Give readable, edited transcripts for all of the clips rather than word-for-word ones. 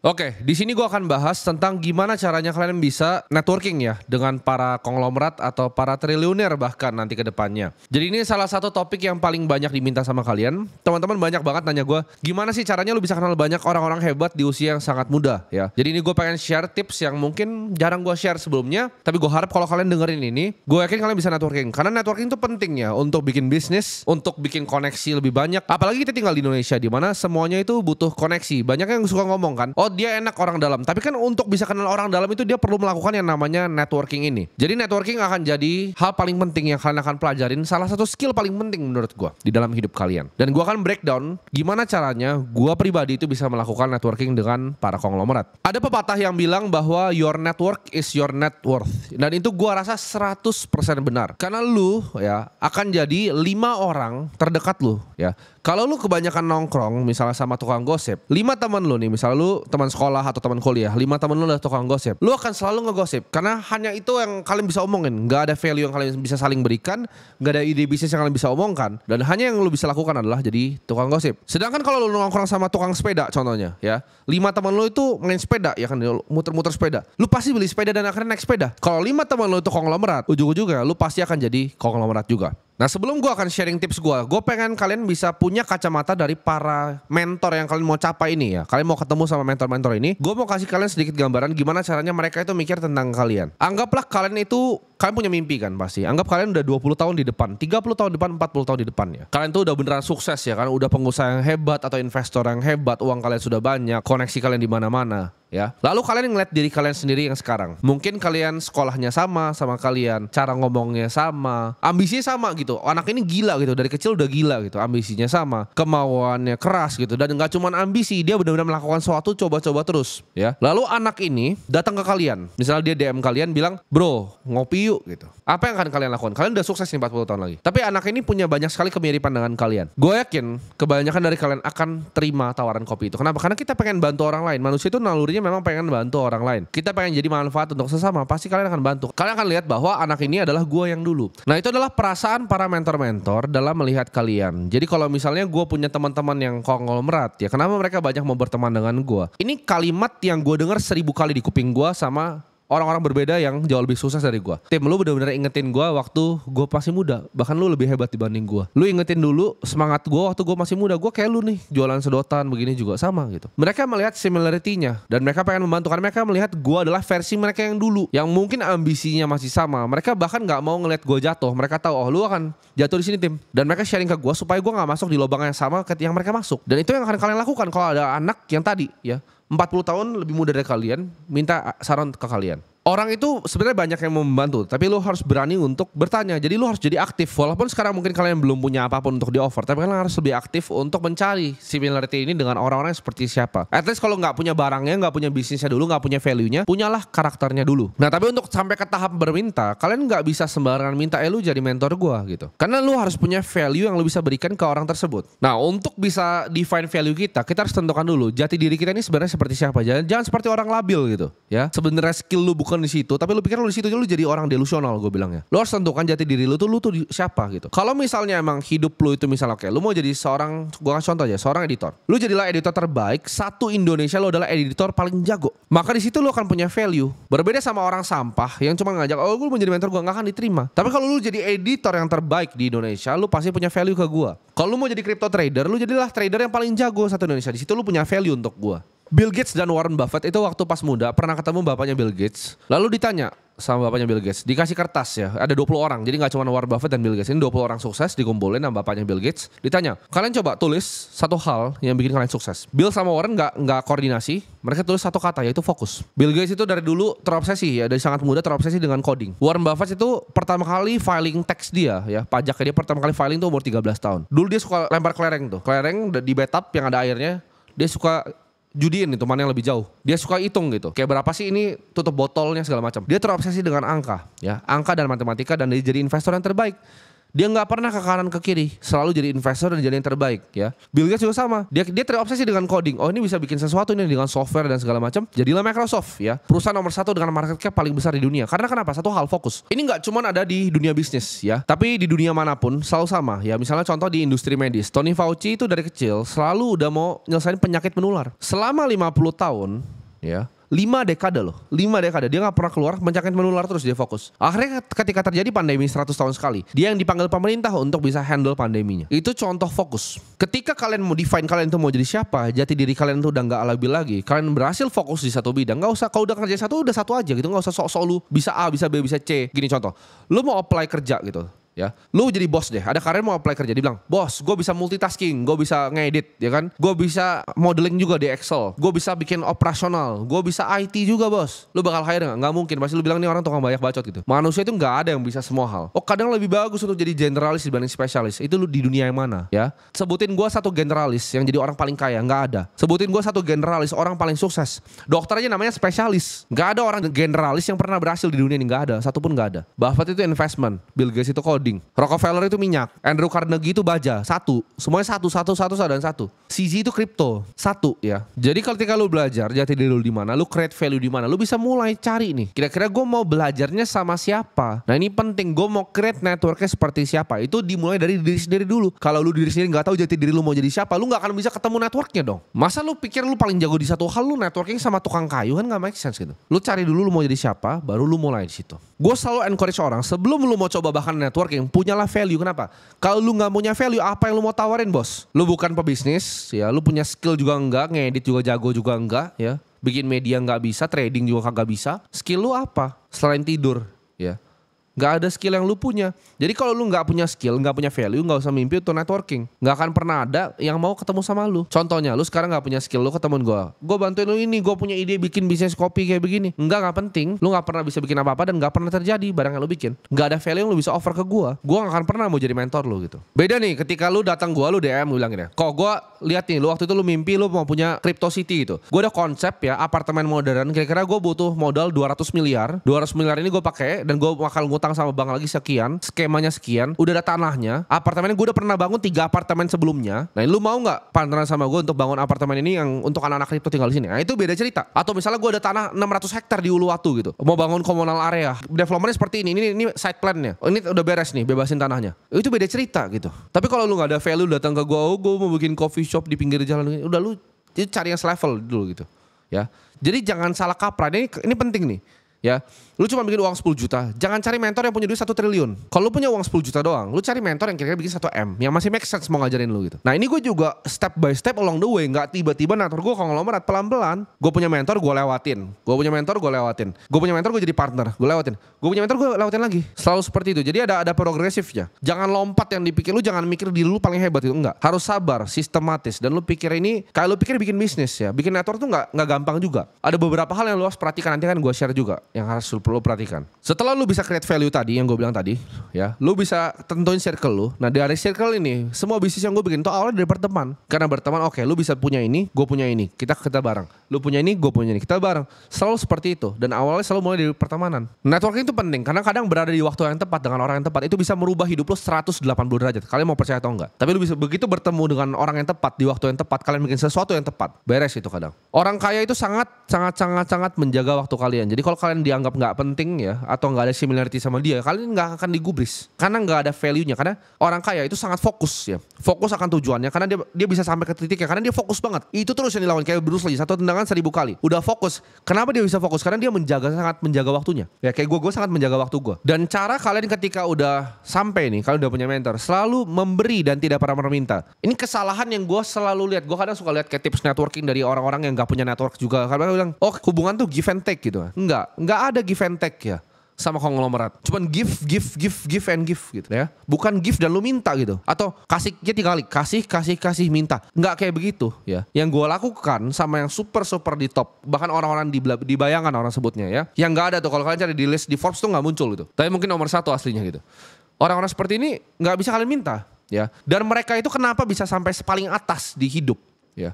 Oke, di sini gue akan bahas tentang gimana caranya kalian bisa networking ya dengan para konglomerat atau para triliuner bahkan nanti ke depannya. Jadi ini salah satu topik yang paling banyak diminta sama kalian. Teman-teman banyak banget nanya gue, gimana sih caranya lu bisa kenal banyak orang-orang hebat di usia yang sangat muda ya. Jadi ini gue pengen share tips yang mungkin jarang gue share sebelumnya, tapi gue harap kalau kalian dengerin ini, gue yakin kalian bisa networking. Karena networking itu penting ya untuk bikin bisnis, untuk bikin koneksi lebih banyak. Apalagi kita tinggal di Indonesia di mana semuanya itu butuh koneksi. Banyak yang suka ngomong kan, oh dia enak orang dalam. Tapi kan untuk bisa kenal orang dalam itu dia perlu melakukan yang namanya networking ini. Jadi networking akan jadi hal paling penting yang kalian akan pelajarin. Salah satu skill paling penting menurut gue di dalam hidup kalian. Dan gue akan breakdown gimana caranya gue pribadi itu bisa melakukan networking dengan para konglomerat. Ada pepatah yang bilang bahwa your network is your net worth. Dan itu gue rasa 100% benar. Karena lu ya akan jadi 5 orang terdekat lu ya. Kalau lu kebanyakan nongkrong misalnya sama tukang gosip, 5 teman lu nih, misalnya lu teman sekolah atau teman kuliah, 5 teman lu adalah tukang gosip, lu akan selalu ngegosip karena hanya itu yang kalian bisa omongin. Gak ada value yang kalian bisa saling berikan, gak ada ide bisnis yang kalian bisa omongkan, dan hanya yang lu bisa lakukan adalah jadi tukang gosip. Sedangkan kalau lu nongkrong sama tukang sepeda contohnya ya, 5 teman lu itu main sepeda ya kan, muter-muter sepeda, lu pasti beli sepeda dan akhirnya naik sepeda. Kalau 5 teman lu itu konglomerat, ujung-ujungnya lu pasti akan jadi konglomerat juga. Nah sebelum gue akan sharing tips gue pengen kalian bisa punya kacamata dari para mentor yang kalian mau capai ini ya. Kalian mau ketemu sama mentor-mentor ini, gue mau kasih kalian sedikit gambaran gimana caranya mereka itu mikir tentang kalian. Anggaplah kalian punya mimpi kan pasti. Anggap kalian udah 20 tahun di depan, 30 tahun di depan, 40 tahun di depan ya. Kalian tuh udah beneran sukses ya kan, udah pengusaha yang hebat atau investor yang hebat, uang kalian sudah banyak, koneksi kalian di mana-mana. Ya, lalu kalian ngeliat diri kalian sendiri yang sekarang. Mungkin kalian sekolahnya sama kalian, cara ngomongnya sama, ambisinya sama gitu. Anak ini gila gitu, dari kecil udah gila gitu, ambisinya sama, kemauannya keras gitu. Dan nggak cuma ambisi, dia benar-benar melakukan sesuatu, coba-coba terus. Ya, lalu anak ini datang ke kalian, misalnya dia DM kalian bilang, bro ngopi yuk gitu. Apa yang akan kalian lakukan? Kalian udah sukses nih 40 tahun lagi. Tapi anak ini punya banyak sekali kemiripan dengan kalian. Gue yakin kebanyakan dari kalian akan terima tawaran kopi itu. Kenapa? Karena kita pengen bantu orang lain. Manusia itu nalurinya memang pengen bantu orang lain. Kita pengen jadi manfaat untuk sesama. Pasti kalian akan bantu. Kalian akan lihat bahwa anak ini adalah gue yang dulu. Nah itu adalah perasaan para mentor-mentor dalam melihat kalian. Jadi kalau misalnya gue punya teman-teman yang konglomerat ya, kenapa mereka banyak mau berteman dengan gue? Ini kalimat yang gue dengar 1000 kali di kuping gue sama orang-orang berbeda yang jauh lebih sukses dari gue. Tim, lu bener-bener ingetin gue waktu gue masih muda. Bahkan lu lebih hebat dibanding gue. Lu ingetin dulu semangat gue waktu gue masih muda. Gue kayak lu nih, jualan sedotan begini juga sama gitu. Mereka melihat similarity-nya dan mereka pengen membantu. Karena mereka melihat gue adalah versi mereka yang dulu, yang mungkin ambisinya masih sama. Mereka bahkan gak mau ngeliat gue jatuh. Mereka tahu, oh lu akan jatuh di sini Tim. Dan mereka sharing ke gue supaya gue gak masuk di lubang yang sama ketika yang mereka masuk. Dan itu yang akan kalian lakukan kalau ada anak yang tadi ya 40 tahun lebih muda dari kalian, minta saran ke kalian. Orang itu sebenarnya banyak yang mau membantu, tapi lu harus berani untuk bertanya. Jadi lu harus jadi aktif. Walaupun sekarang mungkin kalian belum punya apapun untuk di offer, tapi kalian harus lebih aktif untuk mencari similarity ini dengan orang-orang seperti siapa. At least kalau nggak punya barangnya, nggak punya bisnisnya dulu, nggak punya value-nya, punyalah karakternya dulu. Nah tapi untuk sampai ke tahap berminta, kalian nggak bisa sembarangan minta, lu jadi mentor gua gitu. Karena lu harus punya value yang lu bisa berikan ke orang tersebut. Nah untuk bisa define value kita harus tentukan dulu jati diri kita ini sebenarnya seperti siapa. Jangan seperti orang labil gitu ya. Sebenarnya skill lu bukan di situ, tapi lu pikir lu di situ lu jadi orang delusional, gue bilangnya. Lu harus tentukan jati diri lu tuh siapa gitu. Kalau misalnya emang hidup lu itu misalnya oke, lu mau jadi seorang, gue kasih contoh aja, seorang editor. Lu jadilah editor terbaik satu Indonesia, lu adalah editor paling jago. Maka di situ lu akan punya value. Berbeda sama orang sampah yang cuma ngajak, oh gue mau jadi mentor, gue nggak akan diterima. Tapi kalau lu jadi editor yang terbaik di Indonesia, lu pasti punya value ke gue. Kalau lu mau jadi crypto trader, lu jadilah trader yang paling jago satu Indonesia. Di situ lu punya value untuk gue. Bill Gates dan Warren Buffett itu waktu pas muda pernah ketemu bapaknya Bill Gates. Lalu ditanya sama bapaknya Bill Gates, dikasih kertas ya, ada 20 orang. Jadi gak cuma Warren Buffett dan Bill Gates, ini 20 orang sukses dikumpulin sama bapaknya Bill Gates. Ditanya, kalian coba tulis satu hal yang bikin kalian sukses. Bill sama Warren gak koordinasi, mereka tulis satu kata yaitu fokus. Bill Gates itu dari dulu terobsesi ya, dari sangat muda terobsesi dengan coding. Warren Buffett itu pertama kali filing tax dia ya, pajaknya dia pertama kali filing tuh umur 13 tahun. Dulu dia suka lempar kelereng tuh, kelereng di bathtub yang ada airnya, dia suka judiin itu mana yang lebih jauh. Dia suka hitung gitu. Kayak berapa sih ini tutup botolnya segala macam. Dia terobsesi dengan angka ya, angka dan matematika, dan dia jadi investor yang terbaik. Dia nggak pernah ke kanan ke kiri, selalu jadi investor dan jadi yang terbaik ya. Bill Gates juga sama, dia terobsesi dengan coding. Oh ini bisa bikin sesuatu ini dengan software dan segala macam. Jadilah Microsoft ya, perusahaan nomor 1 dengan market cap paling besar di dunia. Karena kenapa? Satu hal, fokus. Ini nggak cuma ada di dunia bisnis ya, tapi di dunia manapun selalu sama ya. Misalnya contoh di industri medis, Tony Fauci itu dari kecil selalu udah mau nyelesain penyakit menular. Selama 50 tahun ya, 5 dekade loh, 5 dekade dia gak pernah keluar, penyakit menular terus dia fokus. Akhirnya ketika terjadi pandemi 100 tahun sekali, dia yang dipanggil pemerintah untuk bisa handle pandeminya. Itu contoh fokus. Ketika kalian mau define kalian itu mau jadi siapa, jati diri kalian itu udah gak labil lagi, kalian berhasil fokus di satu bidang, gak usah, kalau udah kerja satu udah satu aja gitu, gak usah sok-sok lu bisa A, bisa B, bisa C. Gini contoh, lu mau apply kerja gitu ya, lu jadi bos deh, ada karyawan mau apply kerja, dia bilang, bos gue bisa multitasking, gue bisa ngedit ya kan, gue bisa modeling juga di Excel, gue bisa bikin operasional, gue bisa IT juga bos. Lu bakal hire gak? Gak mungkin, pasti lu bilang nih orang tukang banyak bacot gitu. Manusia itu gak ada yang bisa semua hal. Oh kadang lebih bagus untuk jadi generalis dibanding spesialis. Itu lu di dunia yang mana ya? Sebutin gue satu generalis yang jadi orang paling kaya, gak ada. Sebutin gue satu generalis orang paling sukses. Dokter aja namanya spesialis. Gak ada orang generalis yang pernah berhasil di dunia ini, gak ada, satupun gak ada. Buffett itu investment, Bill Gates itu Rockefeller itu minyak, Andrew Carnegie itu baja, satu, semuanya satu dan satu. CZ itu kripto, satu ya. Jadi ketika lu belajar jati diri lu di mana, lu create value di mana, lu bisa mulai cari nih. Kira-kira gue mau belajarnya sama siapa? Nah ini penting, gue mau create networknya seperti siapa? Itu dimulai dari diri sendiri dulu. Kalau lu diri sendiri nggak tahu jati diri lu mau jadi siapa, lu nggak akan bisa ketemu networknya dong. Masa lu pikir lu paling jago di satu hal, lu networking sama tukang kayu kan nggak make sense gitu. Lu cari dulu lu mau jadi siapa, baru lu mulai di situ. Gue selalu encourage orang sebelum lu mau coba bahkan networking, punyalah value. Kenapa? Kalau lu nggak punya value, apa yang lu mau tawarin bos? Lu bukan pebisnis, ya. Lu punya skill juga enggak, ngedit juga jago juga enggak, ya. Bikin media nggak bisa, trading juga kagak bisa. Skill lu apa? Selain tidur, ya. Gak ada skill yang lu punya. Jadi kalau lu gak punya skill, gak punya value, gak usah mimpi untuk networking. Gak akan pernah ada yang mau ketemu sama lu. Contohnya, lu sekarang gak punya skill, lu ketemuin gue bantuin lu ini, gue punya ide bikin bisnis kopi kayak begini. Gak penting. Lu gak pernah bisa bikin apa-apa dan gak pernah terjadi barang yang lu bikin. Gak ada value yang lu bisa offer ke gue gak akan pernah mau jadi mentor lu gitu. Beda nih ketika lu datang gue, lu DM, lu bilang gini, kok gue lihat nih, lu waktu itu lu mimpi lu mau punya Crypto City gitu. Gue ada konsep ya, apartemen modern, kira-kira gue butuh modal 200 miliar. 200 miliar ini gue pakai dan gue bakal ngutang sama bank lagi sekian, skemanya sekian, udah ada tanahnya, apartemennya gue udah pernah bangun 3 apartemen sebelumnya. Nah lu mau nggak partneran sama gue untuk bangun apartemen ini yang untuk anak-anak kripto tinggal di sini? Nah itu beda cerita. Atau misalnya gue ada tanah 600 hektar di Uluwatu gitu, mau bangun komunal area, developernya seperti ini site plan-nya, ini udah beres nih, bebasin tanahnya. Itu beda cerita gitu. Tapi kalau lu nggak ada value datang ke gue, oh gue mau bikin coffee shop di pinggir jalan, udah lu cari yang selevel dulu gitu, ya. Jadi jangan salah kaprah. Ini penting nih. Ya, lu cuma bikin uang 10 juta, jangan cari mentor yang punya duit 1 triliun. Kalau lu punya uang 10 juta doang, lu cari mentor yang kira-kira bikin 1 M, yang masih make sense mau ngajarin lu gitu. Nah ini gue juga step by step along the way, gak tiba-tiba mentor gue konglomerat, pelan-pelan. Gue punya mentor, gue lewatin. Gue punya mentor, gue lewatin. Gue punya mentor, gue jadi partner, gue lewatin. Gue punya mentor, gue lewatin lagi. Selalu seperti itu, jadi ada progresifnya. Jangan lompat yang dipikir, lu jangan mikir diri lu paling hebat itu, enggak. Harus sabar, sistematis, dan lu pikir ini, kayak lu pikir bikin bisnis ya, bikin network tuh gak gampang juga. Ada beberapa hal yang lu harus perhatikan, nanti kan gue share juga yang harus lu perlu perhatikan. Setelah lu bisa create value tadi yang gue bilang tadi, ya, lu bisa tentuin circle lu. Nah dari circle ini, semua bisnis yang gue bikin tuh awalnya dari berteman. Karena berteman, oke, lu bisa punya ini, gue punya ini, kita bareng. Lu punya ini, gue punya ini, kita bareng. Selalu seperti itu. Dan awalnya selalu mulai dari pertemanan. Networking itu penting, karena kadang berada di waktu yang tepat dengan orang yang tepat itu bisa merubah hidup lu 180 derajat. Kalian mau percaya atau enggak? Tapi lu bisa begitu bertemu dengan orang yang tepat di waktu yang tepat, kalian bikin sesuatu yang tepat. Beres itu kadang. Orang kaya itu sangat menjaga waktu kalian. Jadi kalau kalian dianggap nggak penting ya, atau nggak ada similarity sama dia, kalian nggak akan digubris karena nggak ada value-nya. Karena orang kaya itu sangat fokus ya, fokus akan tujuannya, karena dia bisa sampai ke titiknya karena dia fokus banget. Itu terus yang dilakukan, kayak Bruce Lee, 1 tendangan 1000 kali. Udah fokus. Kenapa dia bisa fokus? Karena dia sangat menjaga waktunya. Ya kayak gue sangat menjaga waktu gue. Dan cara kalian ketika udah sampai nih, kalian udah punya mentor, selalu memberi dan tidak pernah meminta. Ini kesalahan yang gue selalu lihat. Gue kadang suka lihat kayak tips networking dari orang-orang yang nggak punya network juga. Karena bilang, oh hubungan tuh give and take gitu. Nggak ada give and take ya sama konglomerat. Cuman give and give gitu ya. Bukan give dan lu minta gitu. Atau kasih 3 kali, kasih minta. Nggak kayak begitu ya. Yang gue lakukan sama yang super di top, bahkan orang-orang di bayangan orang sebutnya ya, yang nggak ada tuh kalau kalian cari di list di Forbes tuh nggak muncul gitu. Tapi mungkin nomor 1 aslinya gitu. Orang-orang seperti ini nggak bisa kalian minta ya. Dan mereka itu kenapa bisa sampai paling atas di hidup ya?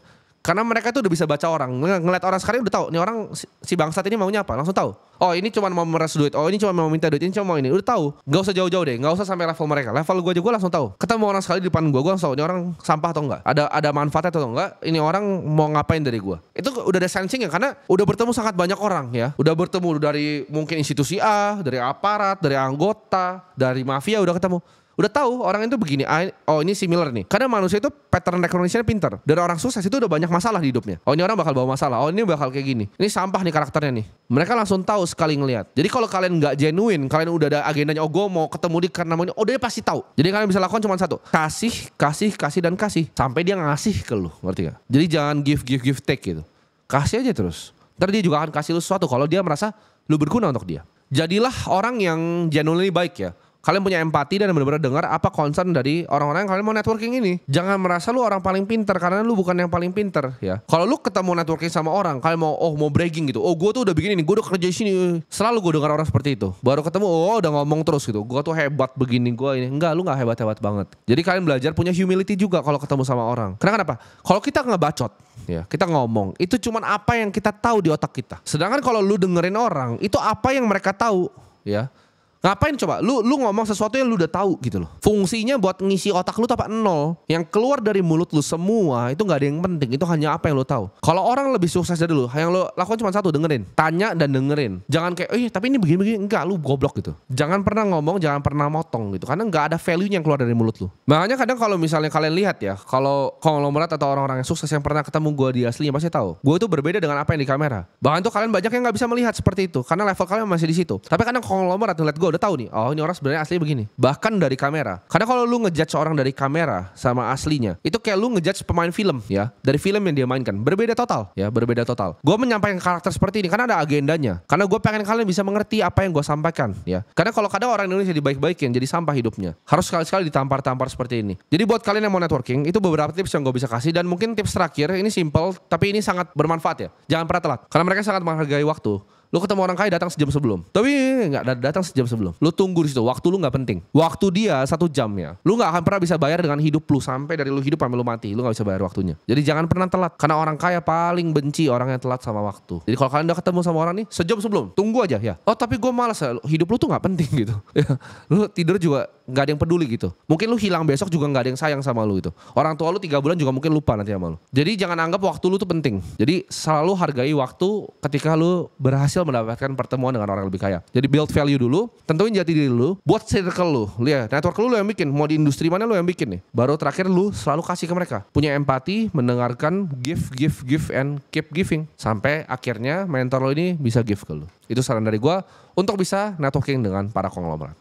Karena mereka tuh udah bisa baca orang. Ngeliat orang sekali udah tahu, nih orang si bangsat ini maunya apa, langsung tahu. Oh ini cuma mau meres duit, oh ini cuma mau minta duit, ini cuma mau ini. Udah tahu. Gak usah jauh-jauh deh, gak usah sampai level mereka. Level gue aja gue langsung tahu. Ketemu orang sekali di depan gue langsung tahu ini orang sampah atau enggak. Ada manfaatnya atau enggak. Ini orang mau ngapain dari gue. Itu udah ada sensing ya, karena udah bertemu sangat banyak orang ya. Udah bertemu dari mungkin institusi A, dari aparat, dari anggota, dari mafia udah ketemu. Udah tahu orang itu begini, oh ini similar nih. Karena manusia itu pattern recognition pinter. Dari orang sukses itu udah banyak masalah di hidupnya. Oh ini orang bakal bawa masalah, oh ini bakal kayak gini. Ini sampah nih karakternya nih. Mereka langsung tahu sekali ngelihat. Jadi kalau kalian nggak genuine, kalian udah ada agendanya, oh gue mau ketemu dia karena mau ini, oh dia pasti tahu. Jadi kalian bisa lakukan cuma satu, kasih dan kasih. Sampai dia ngasih ke lu, ngerti gak? Jadi jangan give take gitu. Kasih aja terus. Ntar dia juga akan kasih lu sesuatu kalau dia merasa lu berguna untuk dia. Jadilah orang yang genuinely baik ya. Kalian punya empati dan benar-benar dengar apa concern dari orang-orang yang kalian mau networking ini. Jangan merasa lu orang paling pinter karena lu bukan yang paling pinter ya. Kalau lu ketemu networking sama orang, kalian mau bragging gitu. Oh gue tuh udah begini nih, gue udah kerja di sini. Selalu gue dengar orang seperti itu. Baru ketemu, udah ngomong terus gitu. Gue tuh hebat begini, gue ini. Enggak, lu gak hebat-hebat banget. Jadi kalian belajar punya humility juga kalau ketemu sama orang. Karena kenapa? Kalau kita ngebacot, ya kita ngomong, itu cuman apa yang kita tahu di otak kita. Sedangkan kalau lu dengerin orang, itu apa yang mereka tahu ya. Ngapain coba? Lu ngomong sesuatu yang lu udah tahu gitu loh. Fungsinya buat ngisi otak lu tuh apa? Nol. Yang keluar dari mulut lu semua itu nggak ada yang penting. Itu hanya apa yang lu tahu. Kalau orang lebih sukses dari lu, yang lu lakukan cuma satu, dengerin. Tanya dan dengerin. Jangan kayak, tapi ini begini-begini. Enggak, lu goblok gitu. Jangan pernah ngomong, jangan pernah motong gitu. Karena nggak ada value-nya yang keluar dari mulut lu. Makanya kadang kalau misalnya kalian lihat ya, kalau konglomerat atau orang-orang yang sukses yang pernah ketemu gue di aslinya pasti tahu. Gue itu berbeda dengan apa yang di kamera. Bahkan tuh kalian banyak yang nggak bisa melihat seperti itu. Karena level kalian masih di situ. Tapi kadang konglomerat ngeliat gue udah tahu nih, oh ini orang sebenarnya asli begini. Bahkan dari kamera. Karena kalau lu ngejudge orang dari kamera sama aslinya, itu kayak lu ngejudge pemain film ya. Dari film yang dia mainkan. Berbeda total ya, berbeda total. Gue menyampaikan karakter seperti ini karena ada agendanya. Karena gue pengen kalian bisa mengerti apa yang gue sampaikan ya. Karena kalau kadang orang Indonesia dibaik-baikin jadi sampah hidupnya. Harus sekali-sekali ditampar-tampar seperti ini. Jadi buat kalian yang mau networking, itu beberapa tips yang gue bisa kasih. Dan mungkin tips terakhir, ini simple tapi ini sangat bermanfaat ya. Jangan pernah telat. Karena mereka sangat menghargai waktu. Lu ketemu orang kaya datang sejam sebelum. Tapi gak datang sejam sebelum. Lu tunggu di situ. Waktu lu gak penting. Waktu dia 1 jam ya. Lu gak akan pernah bisa bayar dengan hidup lu. Sampai dari lu hidup sampai lu mati. Lu gak bisa bayar waktunya. Jadi jangan pernah telat. Karena orang kaya paling benci orang yang telat sama waktu. Jadi kalau kalian udah ketemu sama orang nih, sejam sebelum, tunggu aja ya. Oh tapi gue malas ya. Hidup lu tuh gak penting gitu. Lu tidur juga gak ada yang peduli gitu. Mungkin lu hilang besok juga gak ada yang sayang sama lu gitu. Orang tua lu 3 bulan juga mungkin lupa nanti sama lu. Jadi jangan anggap waktu lu tuh penting. Jadi selalu hargai waktu ketika lu berhasil mendapatkan pertemuan dengan orang yang lebih kaya. Jadi build value dulu, tentuin jati diri lu, buat circle lu. Lihat, network lu yang bikin, mau di industri mana lu yang bikin nih. Baru terakhir lu selalu kasih ke mereka. Punya empati, mendengarkan, give and keep giving sampai akhirnya mentor lu ini bisa give ke lu. Itu saran dari gua untuk bisa networking dengan para konglomerat.